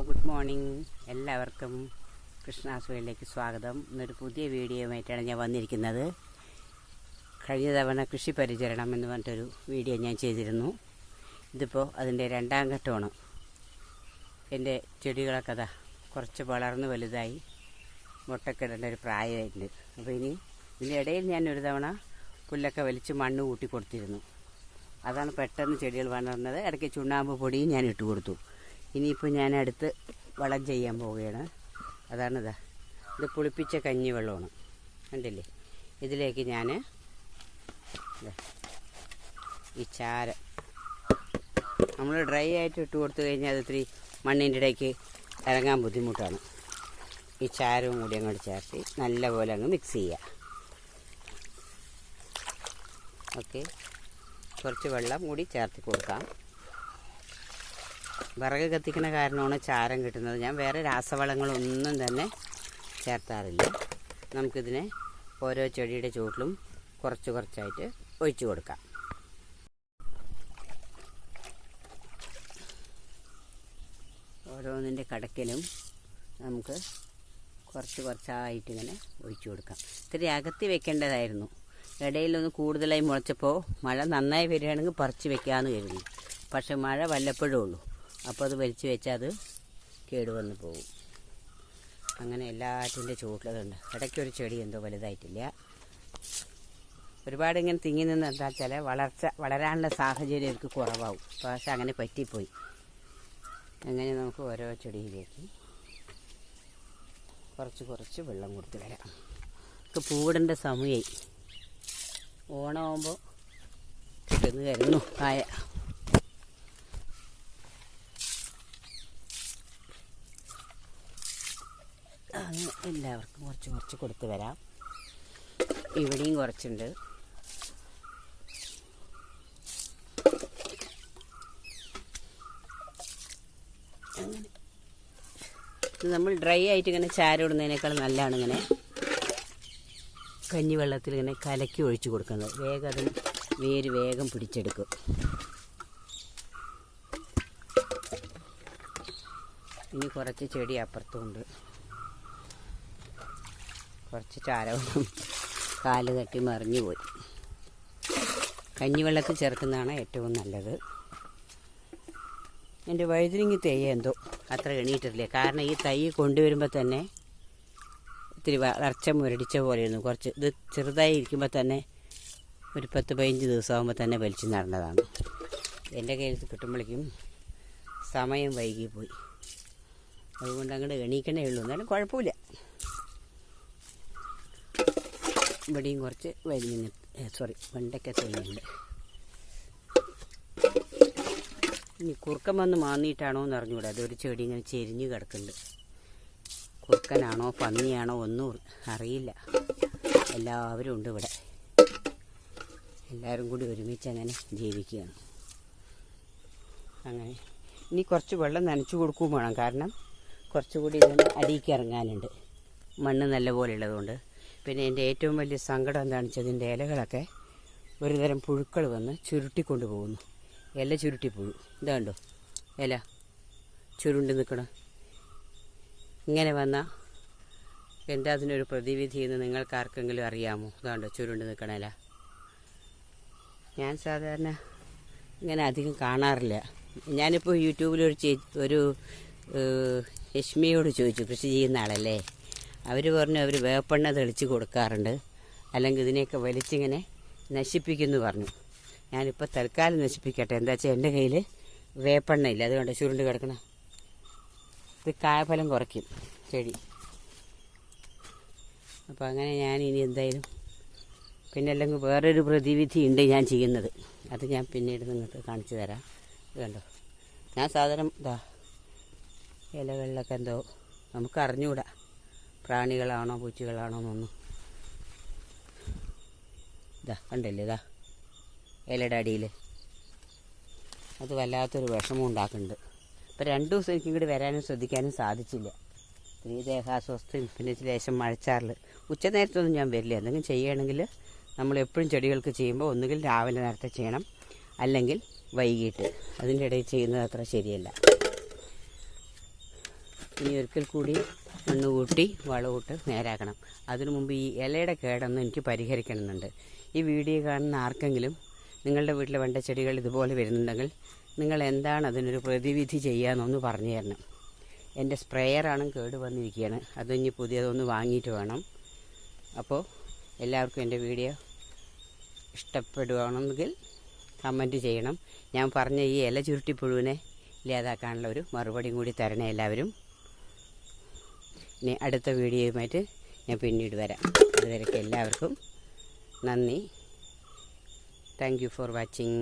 Good morning. എല്ലാവർക്കും കൃഷ്ണാസുരയിലേക്ക് സ്വാഗതം. ഇന്നൊരു പുതിയ വീഡിയോയുമായിട്ടാണ് ഞാൻ വന്നിരിക്കുന്നത്. കഴിഞ്ഞ തവണ കൃഷി പരിചരണം എന്ന് പറഞ്ഞിട്ടൊരു വീഡിയോ ഞാൻ ചെയ്തിരുന്നു. ഇതിപ്പോൾ അതിൻ്റെ രണ്ടാം ഘട്ടമാണ്. എൻ്റെ ചെടികളൊക്കെ അതാ കുറച്ച് വളർന്ന് വലുതായി മുട്ടക്കിടേണ്ട ഒരു പ്രായമായിട്ടുണ്ട്. അപ്പോൾ ഇനി ഇതിൻ്റെ ഇടയിൽ ഞാൻ ഒരു തവണ പുല്ലൊക്കെ വലിച്ച് മണ്ണ് കൂട്ടി കൊടുത്തിരുന്നു. അതാണ് പെട്ടെന്ന് ചെടികൾ വളർന്നത്. ഇടയ്ക്ക് ചുണ്ണാമ്പ് പൊടിയും ഞാൻ ഇട്ട് കൊടുത്തു. ഇനിയിപ്പോൾ ഞാൻ അടുത്ത് വളം ചെയ്യാൻ പോവുകയാണ്. അതാണിതാ, ഇത് പുളിപ്പിച്ച കഞ്ഞിവെള്ളമാണ്, കണ്ടില്ലേ? ഇതിലേക്ക് ഞാൻ ഈ ചാരം നമ്മൾ ഡ്രൈ ആയിട്ട് ഇട്ട് കൊടുത്തു കഴിഞ്ഞാൽ അത് ഇത്തിരി മണ്ണിൻ്റെ ഇടയ്ക്ക് ഇറങ്ങാൻ ബുദ്ധിമുട്ടാണ്. ഈ ചാരവും കൂടി അങ്ങോട്ട് ചേർത്ത് നല്ലപോലെ അങ്ങ് മിക്സ് ചെയ്യുക. ഓക്കെ, കുറച്ച് വെള്ളം കൂടി ചേർത്ത് കൊടുക്കാം. വിറക് കത്തിക്കുന്ന കാരണമാണ് ചാരം കിട്ടുന്നത്. ഞാൻ വേറെ രാസവളങ്ങളൊന്നും തന്നെ ചേർത്താറില്ല. നമുക്കിതിനെ ഓരോ ചെടിയുടെ ചുവട്ടിലും കുറച്ച് കുറച്ചായിട്ട് ഒഴിച്ചു കൊടുക്കാം. ഓരോന്നിൻ്റെ കടക്കിലും നമുക്ക് കുറച്ച് കുറച്ചായിട്ട് ഇങ്ങനെ ഒഴിച്ചു കൊടുക്കാം. ഇത്തിരി അകത്തി വെക്കേണ്ടതായിരുന്നു. ഇടയിലൊന്ന് കൂടുതലായി മുളച്ചപ്പോൾ മഴ നന്നായി വരികയാണെങ്കിൽ പറിച്ച് വെക്കാമെന്ന് കരുതി. പക്ഷെ മഴ വല്ലപ്പോഴും ഉള്ളൂ. അപ്പോൾ അത് വലിച്ചു വെച്ചാൽ അത് കേടുവന്ന് പോകും. അങ്ങനെ എല്ലാറ്റിൻ്റെ ചുവട്ടിലുണ്ട്. ഇടയ്ക്കൊരു ചെടി എന്തോ വലുതായിട്ടില്ല. ഒരുപാട് ഇങ്ങനെ തിങ്ങി നിന്ന് എന്താ വെച്ചാൽ വളരാനുള്ള സാഹചര്യം എനിക്ക് കുറവാകും. പക്ഷെ അങ്ങനെ പറ്റിപ്പോയി. അങ്ങനെ നമുക്ക് ഓരോ ചെടിയിലേക്ക് കുറച്ച് കുറച്ച് വെള്ളം കൊടുത്ത് വരാം. നമുക്ക് പൂവിടേണ്ട സമയമായി. ഓണമാകുമ്പോൾ കിട്ടുന്നു വരുന്നു കായ. അങ്ങനെ എല്ലാവർക്കും കുറച്ച് കുറച്ച് കൊടുത്ത് വരാം. ഇവിടെയും കുറച്ചുണ്ട്. അങ്ങനെ നമ്മൾ ഡ്രൈ ആയിട്ട് ഇങ്ങനെ ചാരം ഇടുന്നതിനേക്കാൾ നല്ലതാണ് ഇങ്ങനെ കഞ്ഞിവെള്ളത്തിൽ ഇങ്ങനെ കലക്കി ഒഴിച്ച് കൊടുക്കുന്നത്. വേഗം അത് വേര് വേഗം പിടിച്ചെടുക്കും. ഇനി കുറച്ച് ചെടി അപ്പുറത്തുമുണ്ട്. കുറച്ച് ചാരവും കാല് തട്ടി മറിഞ്ഞു പോയി. കഞ്ഞിവെള്ളത്തിൽ ചേർക്കുന്നതാണ് ഏറ്റവും നല്ലത്. എൻ്റെ വഴുതിരിങ്ങി തൈ എന്തോ അത്ര എണീറ്റിട്ടില്ല. കാരണം ഈ തൈ കൊണ്ടുവരുമ്പോൾ തന്നെ ഇത്തിരി വളർച്ച മുരടിച്ച പോലെയായിരുന്നു. കുറച്ച് ഇത് ചെറുതായി ഇരിക്കുമ്പോൾ തന്നെ ഒരു 10-15 ദിവസമാകുമ്പോൾ തന്നെ വലിച്ചു നടന്നതാണ്. എൻ്റെ കയ്യിൽ കിട്ടുമ്പോഴേക്കും സമയം വൈകിപ്പോയി. അതുകൊണ്ട് അങ്ങോട്ട് എണീക്കണേ ഉള്ളൂ. എന്നാലും കുഴപ്പമില്ല. ഇവിടെയും കുറച്ച് വെണ്ടയ്ക്ക തൈയുണ്ട്. ഇനി കുറുക്കൻ വന്ന് മാന്നിയിട്ടാണോ എന്ന് അറിഞ്ഞുകൂടാ. അതൊരു ചെടി ഇങ്ങനെ ചെരിഞ്ഞ് കിടക്കുന്നുണ്ട്. കുറുക്കനാണോ പന്നിയാണോ ഒന്നും അറിയില്ല. എല്ലാവരും ഉണ്ട് ഇവിടെ. എല്ലാവരും കൂടി ഒരുമിച്ച് അങ്ങനെ ജീവിക്കുകയാണ്. അങ്ങനെ ഇനി കുറച്ച് വെള്ളം നനച്ചു കൊടുക്കുകയും വേണം. കാരണം കുറച്ചുകൂടി ഇതിന് അടിയിലേക്ക് ഇറങ്ങാനുണ്ട്. മണ്ണ് നല്ലപോലെ ഉള്ളതുകൊണ്ട്. പിന്നെ എൻ്റെ ഏറ്റവും വലിയ സങ്കടം എന്താണെന്ന് വെച്ചാൽ ഇതിൻ്റെ ഇലകളൊക്കെ ഒരുതരം പുഴുക്കൾ വന്ന് ചുരുട്ടിക്കൊണ്ട് പോകുന്നു. ഇല ചുരുട്ടിപ്പുഴു. ഇതാണ്ടോ ഇല ചുരുണ്ട് നിൽക്കണം. ഇങ്ങനെ വന്നാൽ എന്താ അതിനൊരു പ്രതിവിധി എന്ന് നിങ്ങൾക്ക് ആർക്കെങ്കിലും അറിയാമോ? ഇതാണ്ടോ ചുരുണ്ട് നിൽക്കണ ഇല. ഞാൻ സാധാരണ ഇങ്ങനെ അധികം കാണാറില്ല. ഞാനിപ്പോൾ യൂട്യൂബിൽ ഒരു രശ്മിയോട് ചോദിച്ചു, കൃഷി ചെയ്യുന്ന ആളല്ലേ. അവർ പറഞ്ഞു അവർ വേപ്പെണ്ണ തെളിച്ച് കൊടുക്കാറുണ്ട്, അല്ലെങ്കിൽ ഇതിനെയൊക്കെ വലിച്ചിങ്ങനെ നശിപ്പിക്കുമെന്ന് പറഞ്ഞു. ഞാനിപ്പോൾ തൽക്കാലം നശിപ്പിക്കട്ടെ. എന്താ വെച്ചാൽ എൻ്റെ കയ്യിൽ വേപ്പെണ്ണ ഇല്ല. അതുകൊണ്ട് ചുരുണ്ട് കിടക്കണം. ഇത് കായഫലം കുറയ്ക്കും ചെടി. അപ്പോൾ അങ്ങനെ ഞാൻ ഇനി എന്തായാലും പിന്നെ അല്ലെങ്കിൽ വേറൊരു പ്രതിവിധി ഉണ്ട് ഞാൻ ചെയ്യുന്നത്. അത് ഞാൻ പിന്നീട് നിങ്ങൾക്ക് കാണിച്ചു തരാം. ഇത് കണ്ടോ, ഞാൻ സാധാരണ ഇതാ ഇലകളിലൊക്കെ എന്തോ നമുക്ക് അറിഞ്ഞുകൂടാ പ്രാണികളാണോ പൂച്ചകളാണോ എന്നൊന്നും. ഇതാ കണ്ടല്ലേ, ഇതാ ഇലയുടെ അടിയിൽ അത് വല്ലാത്തൊരു വിഷമം ഉണ്ടാക്കുന്നുണ്ട്. ഇപ്പോൾ 2 ദിവസം എനിക്ക് ഇങ്ങോട്ട് വരാനും ശ്രദ്ധിക്കാനും സാധിച്ചില്ല. ഈ ദേഹാസ്വസ്ഥയും പിന്നെ ലേശം മഴച്ചാറിൽ. ഉച്ച നേരത്തൊന്നും ഞാൻ വരില്ല. എന്തെങ്കിലും ചെയ്യുകയാണെങ്കിൽ നമ്മളെപ്പോഴും ചെടികൾക്ക് ചെയ്യുമ്പോൾ ഒന്നുകിൽ രാവിലെ നേരത്തെ ചെയ്യണം, അല്ലെങ്കിൽ വൈകിട്ട്. അതിൻ്റെ ഇടയിൽ ചെയ്യുന്നത് അത്ര ശരിയല്ല. ഇനി ഒരിക്കൽ കൂടി മണ്ണ് കൂട്ടി വളമിട്ട് നേരാക്കണം. അതിനു മുമ്പ് ഈ ഇലയുടെ കേടൊന്നും എനിക്ക് പരിഹരിക്കണമെന്നുണ്ട്. ഈ വീഡിയോ കാണുന്ന ആർക്കെങ്കിലും നിങ്ങളുടെ വീട്ടിലെ വെണ്ടച്ചെടികൾ ഇതുപോലെ വരുന്നുണ്ടെങ്കിൽ നിങ്ങൾ എന്താണ് അതിനൊരു പ്രതിവിധി ചെയ്യാമെന്നൊന്ന് പറഞ്ഞു തരണം. എൻ്റെ സ്പ്രേയറാണ് കേട് വന്നിരിക്കുകയാണ്. അതിനി പുതിയതൊന്ന് വാങ്ങിയിട്ട് വേണം. അപ്പോൾ എല്ലാവർക്കും എൻ്റെ വീഡിയോ ഇഷ്ടപ്പെടുകയാണെങ്കിൽ കമൻറ്റ് ചെയ്യണം. ഞാൻ പറഞ്ഞ ഈ ഇല ചുരുട്ടിപ്പുഴുവിനെ ഇല്ലാതാക്കാനുള്ള ഒരു മറുപടിയും കൂടി തരണേ എല്ലാവരും. ഇനി അടുത്ത വീഡിയോയുമായിട്ട് ഞാൻ പിന്നീട് വരാം. അതുവരെയ്ക്ക് എല്ലാവർക്കും നന്ദി. Thank you for watching.